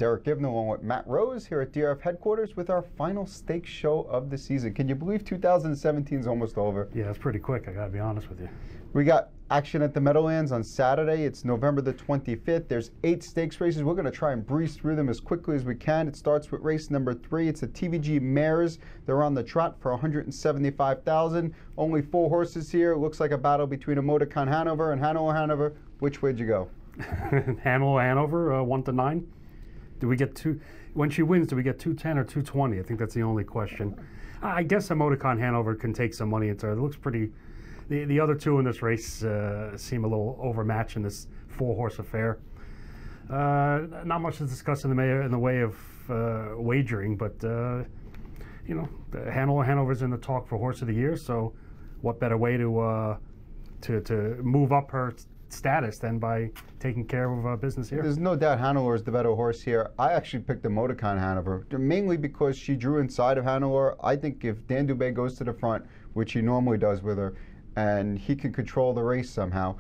Derick along with Matt Rose here at DRF headquarters with our final stakes show of the season. Can you believe 2017 is almost over? Yeah, it's pretty quick, I gotta be honest with you. We got action at the Meadowlands on Saturday. It's November the 25th. There's 8 stakes races. We're going to try and breeze through them as quickly as we can. It starts with race number 3. It's the TVG Mares. They're on the trot for $175,000. Only 4 horses here. It looks like a battle between a Motorcon Hanover and Hanover. Which way'd you go? Hanover, 1 to 9. Do we get two? When she wins, do we get 210 or 220? I think that's the only question. I guess a Motorcon Hanover can take some money into it. It looks pretty. The other 2 in this race seem a little overmatched in this 4-horse affair. Not much to discuss in the way of wagering, but you know, Hanover's in the talk for Horse of the Year. So, what better way to move up her status than by taking care of business here? There's no doubt Hanover is the better horse here. I actually picked the Motorcon Hanover, mainly because she drew inside of Hanover. I think if Dan Dubé goes to the front, which he normally does with her, and he can control the race somehow,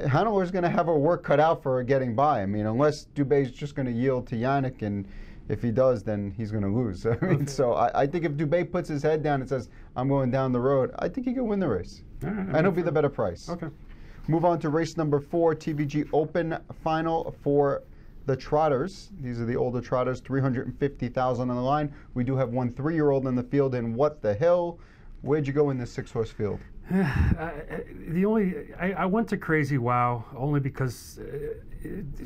Hanover's going to have her work cut out for her getting by. I mean, unless Dubé's just going to yield to Yannick, and if he does, then he's going to lose. I mean, so I think if Dubé puts his head down and says, I'm going down the road, I think he can win the race. And he'll be the better price. Okay. Move on to race number 4, TVG Open final for the Trotters. These are the older Trotters, $350,000 on the line. We do have one 3-year-old in the field, and What the Hill. Where'd you go in this 6-horse field? I went to Crazy Wow only because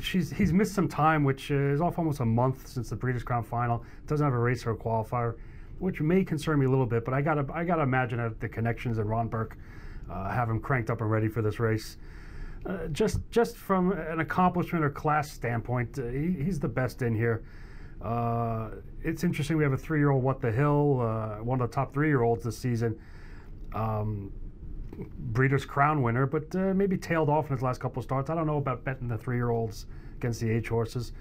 he's missed some time, which is off almost a month since the Breeders' Crown Final. Doesn't have a race or a qualifier, which may concern me a little bit. But I gotta imagine that the connections at Ron Burke have him cranked up and ready for this race. Just from an accomplishment or class standpoint, he's the best in here. It's interesting. We have a 3-year-old What the Hill, one of the top 3-year-olds this season. Breeders' Crown winner, but maybe tailed off in his last couple of starts. I don't know about betting the 3-year-olds against the H horses.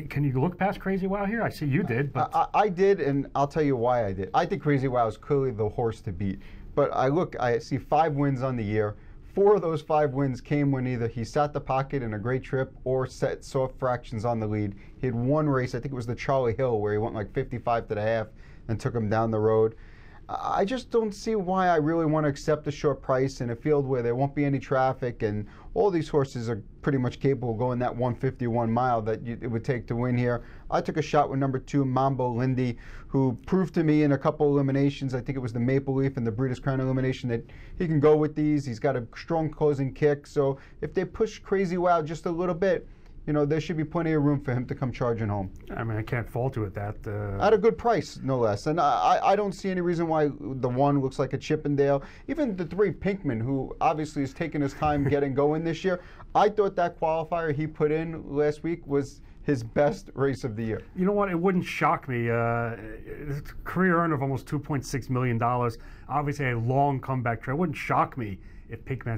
Can you look past Crazy Wow here? I see you did. But I did, and I'll tell you why I did. I think Crazy Wow is clearly the horse to beat. But I see 5 wins on the year. 4 of those 5 wins came when either he sat the pocket in a great trip or set soft fractions on the lead. He had 1 race, I think it was the Charlie Hill, where he went like 55 to the half and took him down the road. I just don't see why I really want to accept a short price in a field where there won't be any traffic, and all these horses are pretty much capable of going that 151 mile that it would take to win here. I took a shot with number 2, Mambo Lindy, who proved to me in a couple eliminations, I think it was the Maple Leaf and the Breeders' Crown elimination, that he can go with these. He's got a strong closing kick, so if they push Crazy Wow just a little bit, you know, there should be plenty of room for him to come charging home. I mean, I can't fault you with that. At a good price, no less. And I don't see any reason why the 1 looks like a Chippendale. Even the 3, Pinkman, who obviously has taken his time getting going this year, I thought that qualifier he put in last week was his best race of the year. You know what? It wouldn't shock me. Career earner of almost $2.6 million. Obviously a long comeback trail. It wouldn't shock me if Pinkman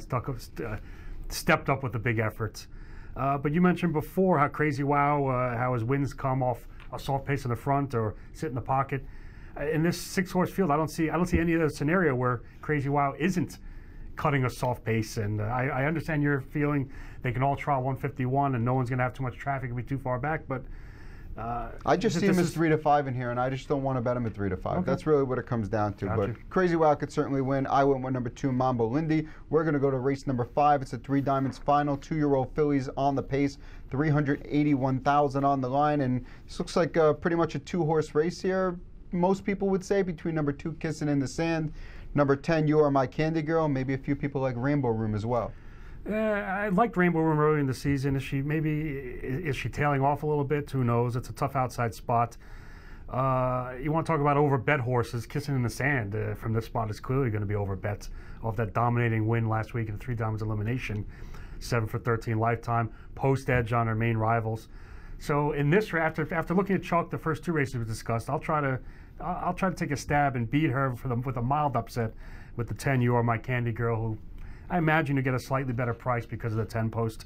stepped up with the big efforts. But you mentioned before how Crazy Wow, how his wins come off a soft pace in the front or sit in the pocket. In this 6-horse field, I don't see any other scenario where Crazy Wow isn't cutting a soft pace. And I understand your feeling they can all try 151 and no one's going to have too much traffic and be too far back. But I just see him as 3 to 5 in here, and I just don't want to bet him at 3 to 5. Okay. That's really what it comes down to. Gotcha. But Crazy Wow could certainly win. I went with number 2, Mambo Lindy. We're going to go to race number 5. It's a 3 Diamonds final. 2-year-old fillies on the pace. $381,000 on the line, and this looks like pretty much a 2-horse race here. Most people would say between number 2, Kissing in the Sand, number 10, You Are My Candy Girl. Maybe a few people like Rainbow Room as well. I liked Rainbow Room early in the season. Is she tailing off a little bit? Who knows? It's a tough outside spot. You want to talk about overbet horses? Kissing in the Sand from this spot is clearly going to be overbet off that dominating win last week in the 3 Diamonds elimination. 7 for 13 lifetime. Post edge on her main rivals. So in this after looking at chalk the first 2 races we discussed, I'll try to take a stab and beat her with a mild upset with the 10, You Are My Candy Girl, who I imagine you get a slightly better price because of the 10 post.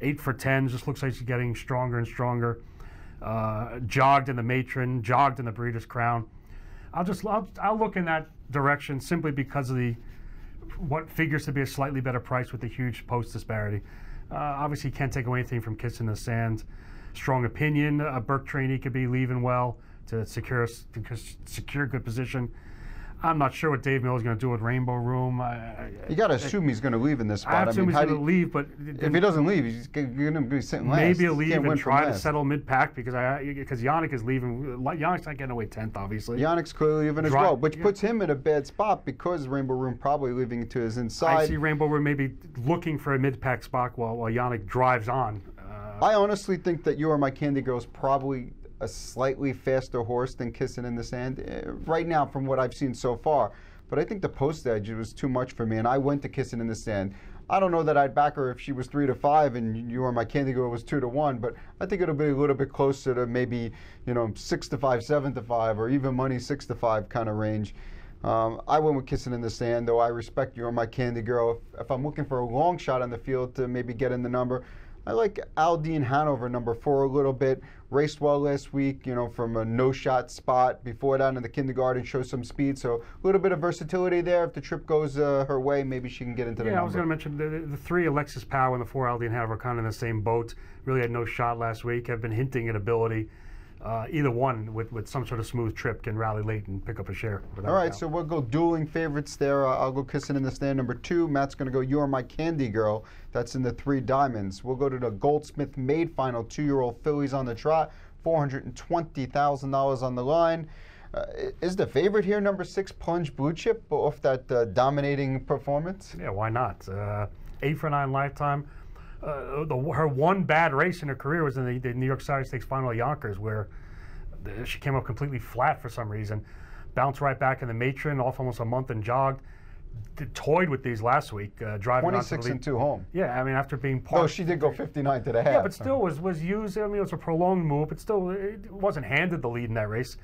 8 for 10, just looks like she's getting stronger and stronger. Jogged in the Matron, jogged in the Breeders' Crown. I'll look in that direction simply because of what figures to be a slightly better price with the huge post disparity. Obviously, you can't take away anything from Kissing the Sand. Strong opinion. Burke Trainee could be leaving well to secure good position. I'm not sure what Dave Miller's going to do with Rainbow Room. You got to assume he's going to leave in this spot. I assume he's going to leave, but if he doesn't leave, he's going to be sitting last. Maybe he'll leave and try to settle mid-pack because Yannick is leaving. Yannick's not getting away 10th, obviously. Yannick's clearly leaving as well, which puts him in a bad spot because Rainbow Room probably leaving to his inside. I see Rainbow Room maybe looking for a mid-pack spot while Yannick drives on. I honestly think that You Are My Candy Girl is probably a slightly faster horse than Kissing in the Sand right now from what I've seen so far. But I think the post edge was too much for me, and I went to Kissing in the Sand. I don't know that I'd back her if she was 3-5 and You Are My Candy Girl was 2-1, but I think it'll be a little bit closer to maybe 6-5, 7-5, or even money 6-5 kind of range. I went with Kissing in the Sand, though I respect You Are My Candy Girl. If I'm looking for a long shot on the field to maybe get in the number, I like Aldine Hanover, number 4, a little bit. Raced well last week, from a no-shot spot. Before that in the kindergarten, shows some speed. So a little bit of versatility there. If the trip goes her way, maybe she can get into the number. I was going to mention the 3, Alexis Power, and the 4, Aldine Hanover, kind of in the same boat. Really had no shot last week. I've been hinting at ability. Either one with some sort of smooth trip can rally late and pick up a share. All right, so we'll go dueling favorites there. I'll go Kissing in the Stand, number 2. Matt's going to go You Are My Candy Girl. That's in the 3 diamonds. We'll go to the Goldsmith Maid Final, 2-year-old fillies on the trot, $420,000 on the line. Is the favorite here number 6, Plunge Blue Chip, off that dominating performance? Yeah, why not? 8 for 9 lifetime. Her one bad race in her career was in the New York Saturday Stakes Final at Yonkers, where she came up completely flat for some reason. Bounced right back in the matron, off almost a month and jogged. Toyed with these last week, driving 26 and 2 home. Yeah, I mean, after being parked. Oh, she did go 59 to the half. Yeah, but still was used. I mean, it was a prolonged move, but still it wasn't handed the lead in that race,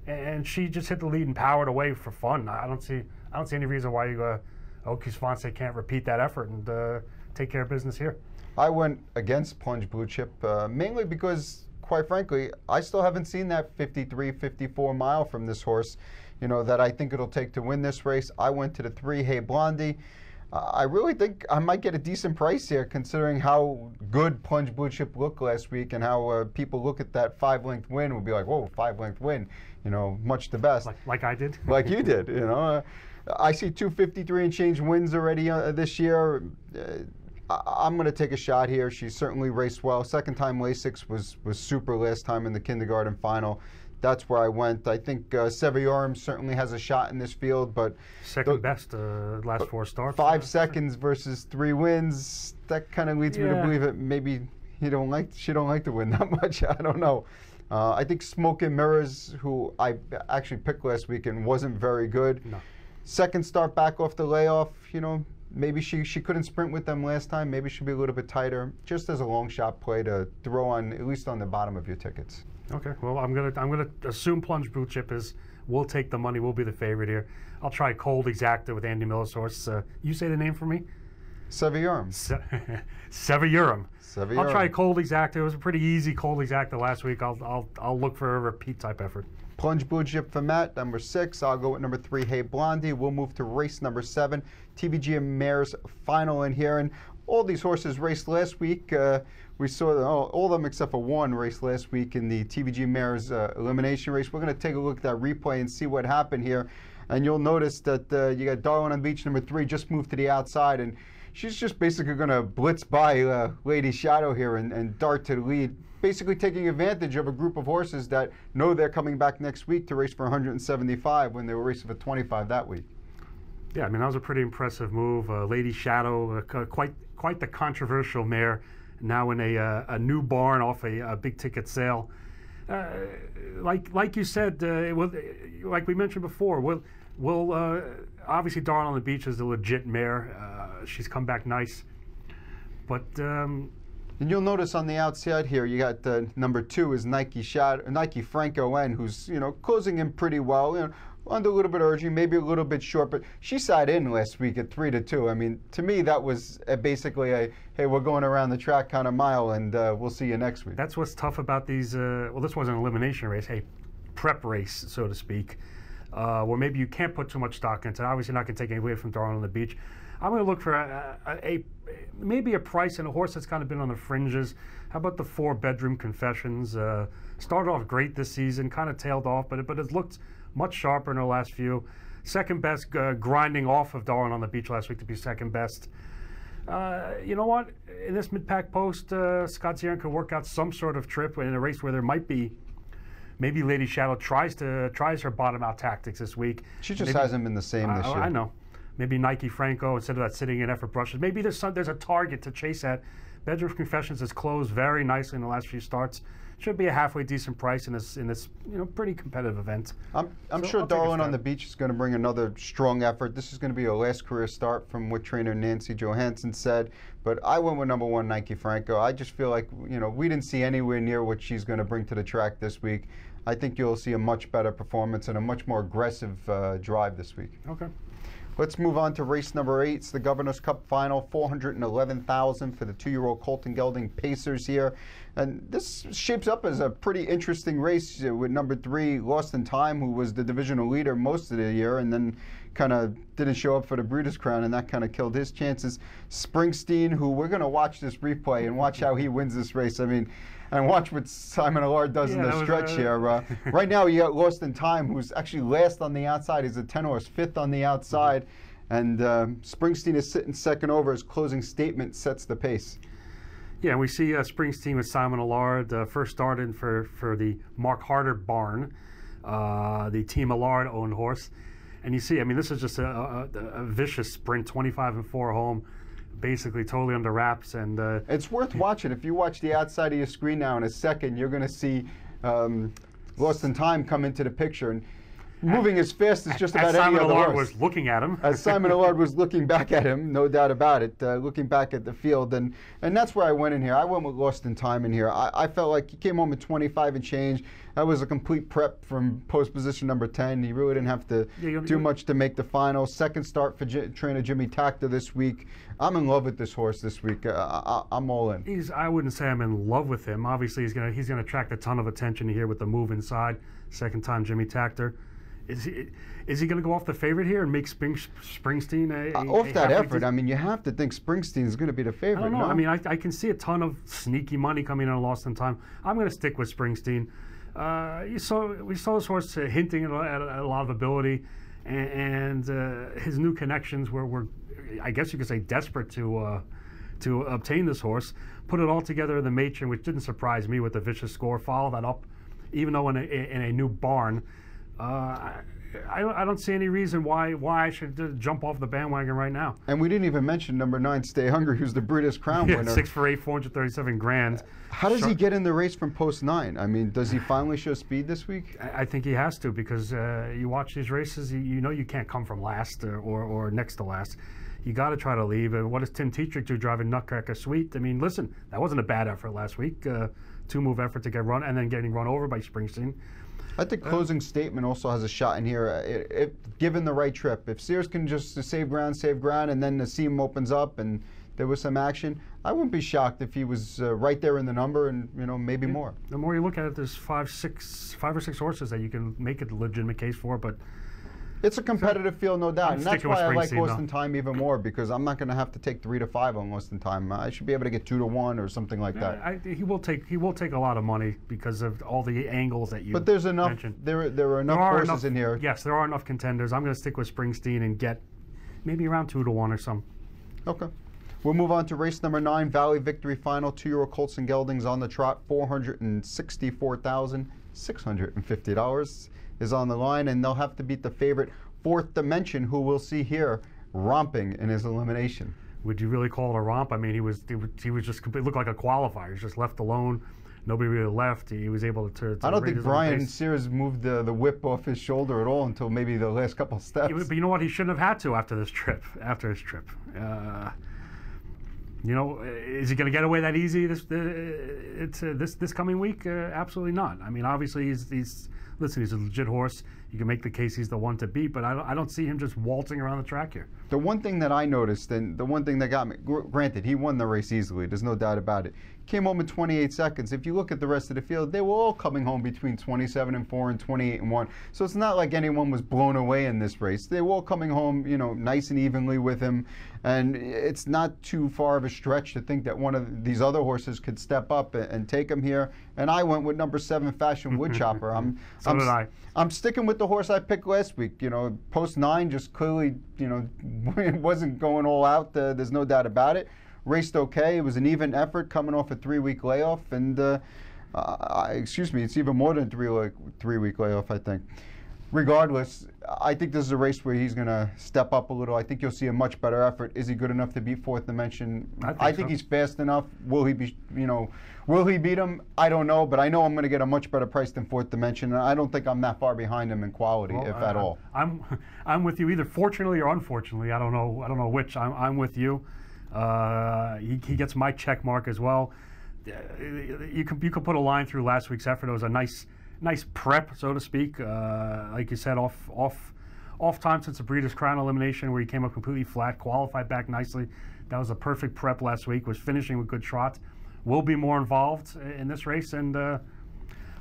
and she just hit the lead and powered away for fun. I don't see any reason why Oakes Fonse can't repeat that effort and take care of business here. I went against Plunge Blue Chip, mainly because, quite frankly, I still haven't seen that 53, 54 mile from this horse, that I think it'll take to win this race. I went to the 3, Hey Blondie. I really think I might get a decent price here, considering how good Plunge Blue Chip looked last week and how people look at that 5-length win will be like, whoa, 5-length win, much the best. Like I did? Like you did, I see 253 and change wins already this year. I'm going to take a shot here. She certainly raced well. Second time Lasix was super last time in the kindergarten final. That's where I went. I think Seviorum certainly has a shot in this field, but second best last 4 starts. 5 seconds versus 3 wins. That kind of leads me to believe that maybe she don't like to win that much. I don't know. I think Smoke and Mirrors, who I actually picked last week and wasn't very good. No. Second start back off the layoff, maybe she couldn't sprint with them last time. Maybe she'll be a little bit tighter, just as a long shot play to throw on, at least on the bottom of your tickets. Okay, well, I'm gonna assume Plunge Blue Chip will take the money, will be the favorite here. I'll try Cold Exacta with Andy Miller's horse. You say the name for me? Seviorum. Seviorum. Seviorum. I'll try Cold Exacta. It was a pretty easy Cold Exacta last week. I'll look for a repeat type effort. Plunge Blue Chip for Matt, number 6. I'll go with number 3, Hey Blondie. We'll move to race number 7, TVG and Mares Final in here. And all these horses raced last week. We saw all of them except for one raced last week in the TVG Mares elimination race. We're going to take a look at that replay and see what happened here. And you'll notice that you got Darwin on Beach, number 3, just moved to the outside. And she's just basically going to blitz by Lady Shadow here and dart to the lead, basically taking advantage of a group of horses that know they're coming back next week to race for 175 when they were racing for 25 that week. Yeah, I mean, that was a pretty impressive move. Lady Shadow, quite the controversial mare, now in a new barn off a big ticket sale. Like you said, like we mentioned before, we'll obviously Darn on the Beach is a legit mare. She's come back nice, but. And you'll notice on the outside here, you got number 2 is Nike Franco N, who's closing in pretty well. Under a little bit of urging, maybe a little bit short, but she sat in last week at 3-2. I mean, to me, that was basically a hey, we're going around the track kind of mile, and we'll see you next week. That's what's tough about these. Well, this wasn't an elimination race, a prep race, so to speak, where maybe you can't put too much stock into it. Obviously, not going to take any away from Darwin on the Beach. I'm going to look for maybe a price and a horse that's kind of been on the fringes. How about the 4-Bedroom Confessions? Started off great this season, kind of tailed off, but it's looked much sharper in the last few. Second best, grinding off of Darwin on the Beach last week to be second best. You know what? In this mid-pack post, Scott Zierin could work out some sort of trip in a race where there might be. Maybe Lady Shadow tries her bottom out tactics this week. She just hasn't been the same this year. I know. Maybe Nike Franco instead of that sitting in effort brushes. Maybe there's a target to chase at. Bedroom Confessions has closed very nicely in the last few starts. Should be a halfway decent price in this pretty competitive event. I'm sure Darwin on the Beach is going to bring another strong effort. This is going to be a last career start from what trainer Nancy Johansson said. But I went with number 1 Nike Franco. I just feel like we didn't see anywhere near what she's going to bring to the track this week. I think you'll see a much better performance and a much more aggressive drive this week. Okay. Let's move on to race number 8. It's the Governor's Cup Final, $411,000 for the 2-year-old Colton Gelding Pacers here. And this shapes up as a pretty interesting race with number 3, Lost in Time, who was the divisional leader most of the year and then kind of didn't show up for the Breeders' Crown, and that kind of killed his chances. Springsteen, who we're going to watch this replay and watch how he wins this race. I mean, and watch what Simon Allard does in the stretch here. Right now, you got Lost in Time, who's actually last on the outside. He's a 10-horse, 5th on the outside. And Springsteen is sitting second over. His closing statement sets the pace. Yeah, we see Springsteen with Simon Allard, first started for the Mark Harder barn, the Team Allard-owned horse. And you see, I mean, this is just a vicious sprint, 25-4 home. Basically totally under wraps, and it's worth watching. If you watch the outside of your screen now in a second, you're going to see Lost in Time come into the picture and moving as fast as just about any other horse. Simon Allard was looking at him. As Simon Allard was looking back at him, no doubt about it, looking back at the field. And that's where I went in here. I went with Lost in Time in here. I felt like he came home at 25 and change. That was a complete prep from post position number 10. He really didn't have to do much to make the final. Second start for trainer Jimmy Takter this week. I'm in love with this horse this week. I'm all in. I wouldn't say I'm in love with him. Obviously, he's gonna attract a ton of attention here with the move inside. Second time Jimmy Takter. Is he going to go off the favorite here and make Springsteen off that effort? I mean, you have to think Springsteen is going to be the favorite. I don't know. No? I mean, I can see a ton of sneaky money coming in on Lost in Time. I'm going to stick with Springsteen. We saw this horse hinting at a lot of ability, and his new connections were, I guess you could say, desperate to obtain this horse. Put it all together in the Matron, which didn't surprise me with the vicious score. Follow that up, even though in a new barn. I don't see any reason why I should jump off the bandwagon right now. And we didn't even mention number 9, Stay Hungry, who's the Breeders' Crown winner. 6 for 8, 437 grand. How does he get in the race from post 9? I mean, does he finally show speed this week? I think he has to, because you watch these races, you know you can't come from last or next to last. You got to try to leave. And what does Tim Tetrick do driving Nutcracker Sweet? I mean, listen, that wasn't a bad effort last week. 2-move effort to get run and then getting run over by Springsteen. I think closing statement also has a shot in here. Given the right trip, if Sears can just save ground, and then the seam opens up and there was some action, I wouldn't be shocked if he was right there in the number and maybe more. The more you look at it, there's 5 or 6 horses that you can make a legitimate case for, but it's a competitive field, no doubt, and that's why I like Lost in though. Time even more, because I'm not going to have to take 3 to 5 on Lost in Time. I should be able to get 2 to 1 or something like that. He will take a lot of money because of all the angles that you. But there's enough. Mentioned. There are enough horses in here. Yes, there are enough contenders. I'm going to stick with Springsteen and get maybe around 2 to 1 or something. Okay. We'll move on to race number 9, Valley Victory Final. 2-year-old Colts and Geldings on the trot. $464,650 is on the line, and they'll have to beat the favorite Fourth Dimension, who we'll see here romping in his elimination. Would you really call it a romp? I mean, he was just completely looked like a qualifier. He was just left alone. Nobody really left. He was able to I don't think Brian Sears moved the whip off his shoulder at all until maybe the last couple of steps. But you know what? He shouldn't have had to after his trip. Is he going to get away that easy this coming week? Absolutely not. I mean, obviously he's a legit horse. You can make the case he's the one to beat, but I don't see him just waltzing around the track here. The one thing that I noticed, and the one thing that got me, granted, he won the race easily, there's no doubt about it. came home in 28 seconds. If you look at the rest of the field, they were all coming home between 27-4 and 28-1. So it's not like anyone was blown away in this race. They were all coming home, you know, nice and evenly with him. And it's not too far of a stretch to think that one of these other horses could step up and take him here. And I went with number 7, Fashion Woodchopper. So did I. I'm sticking with the horse I picked last week. You know, post 9 just clearly, you know, it wasn't going all out. There's no doubt about it. Raced okay. It was an even effort coming off a 3-week layoff, and excuse me, it's even more than 3-week layoff, I think. Regardless, I think this is a race where he's going to step up a little. I think you'll see a much better effort. Is he good enough to beat Fourth Dimension? I think he's fast enough. Will he be, you know, will he beat him? I don't know, but I know I'm going to get a much better price than Fourth Dimension, and I don't think I'm that far behind him in quality, if at all. I'm with you either fortunately or unfortunately. I don't know which. I'm with you. He gets my check mark as well. You could put a line through last week's effort. It was a nice prep, so to speak. Like you said, off time since the Breeders' Crown elimination, where he came up completely flat, qualified back nicely. That was a perfect prep last week. Was finishing with good trots. Will be more involved in this race, and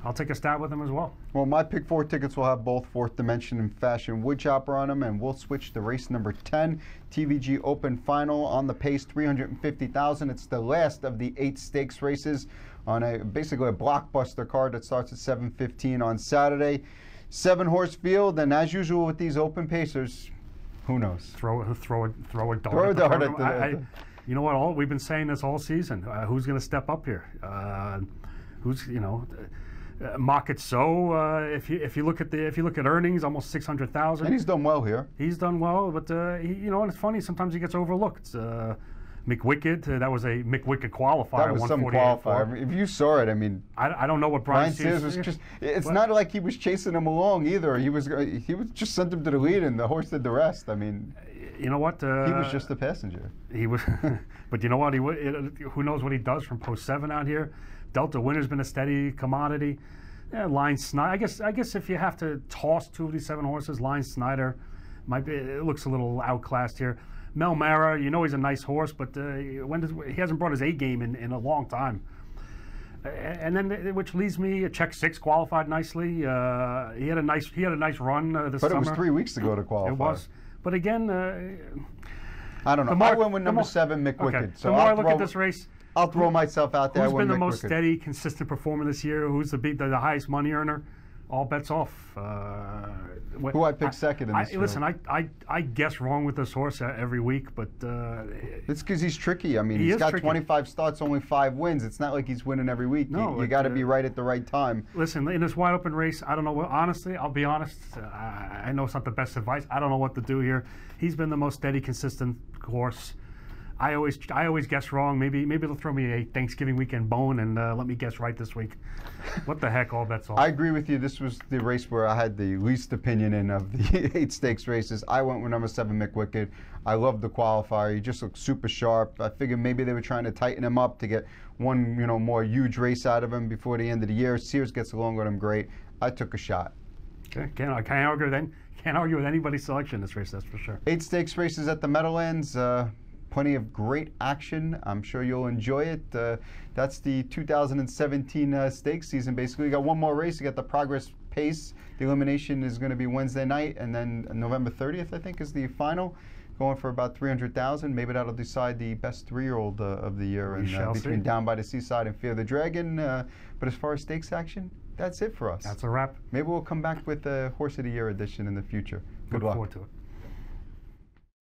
I'll take a stab with him as well. Well, my pick 4 tickets will have both Fourth Dimension and Fashion Woodchopper on them, and we'll switch to race number 10, TVG Open Final on the pace, $350,000. It's the last of the 8 stakes races on basically a blockbuster card that starts at 7:15 on Saturday. 7-horse field, and as usual with these open pacers, who knows? Throw a dart. Throw a dart at the you know what? We've been saying this all season. Who's going to step up here? Who's, you know? Mock it so. If you look at earnings, almost 600,000. And he's done well here. He's done well, but you know, and it's funny. Sometimes he gets overlooked. McWicked, that was a McWicked qualifier. That was some qualifier. If you saw it, I mean, I don't know what Brian Sears was just. It's not like he was chasing him along either. He was just sent him to the lead, and the horse did the rest. I mean, you know what? He was just a passenger. He was, but you know what? Who knows what he does from post 7 out here? Delta Winner's been a steady commodity. Yeah, Line Snyder. I guess if you have to toss 2 of these 7 horses, Line Snyder might be. It looks a little outclassed here. Mel Mara, you know he's a nice horse, but he hasn't brought his A game in a long time. And then, which leaves me, check 6 qualified nicely. He had a nice run this summer. But it was 3 weeks ago to qualify. It was, but again, I don't know. I went with number 7, McWicked. Okay. So the more I look at this race, I'll throw myself out there. Who's been the most steady, consistent performer this year? Who's the highest money earner? All bets off. Who I picked second in this Listen, I guess wrong with this horse every week, but it's because he's tricky. I mean, he's got 25 starts, only 5 wins. It's not like he's winning every week. No, you got to be right at the right time. Listen, in this wide open race, I don't know. Honestly, I'll be honest. I know it's not the best advice. I don't know what to do here. He's been the most steady, consistent horse. I always guess wrong. Maybe they'll throw me a Thanksgiving weekend bone and let me guess right this week. What the heck? All bets off. I agree with you. This was the race where I had the least opinion in of the 8 stakes races. I went with number 7, McWicked. I love the qualifier. He just looked super sharp. I figured maybe they were trying to tighten him up to get one, more huge race out of him before the end of the year. Sears gets along with him great. I took a shot. Okay, can't argue with anybody's selection in this race. That's for sure. 8 stakes races at the Meadowlands. Plenty of great action. I'm sure you'll enjoy it. That's the 2017 stakes season, basically. You got one more race. You got the Progress Pace. The elimination is going to be Wednesday night, and then November 30th, I think, is the final. Going for about 300,000. Maybe that'll decide the best 3-year-old of the year, between Down by the Seaside and Fear the Dragon. But as far as stakes action, that's it for us. That's a wrap. Maybe we'll come back with a Horse of the Year edition in the future. Good luck. Look forward to it.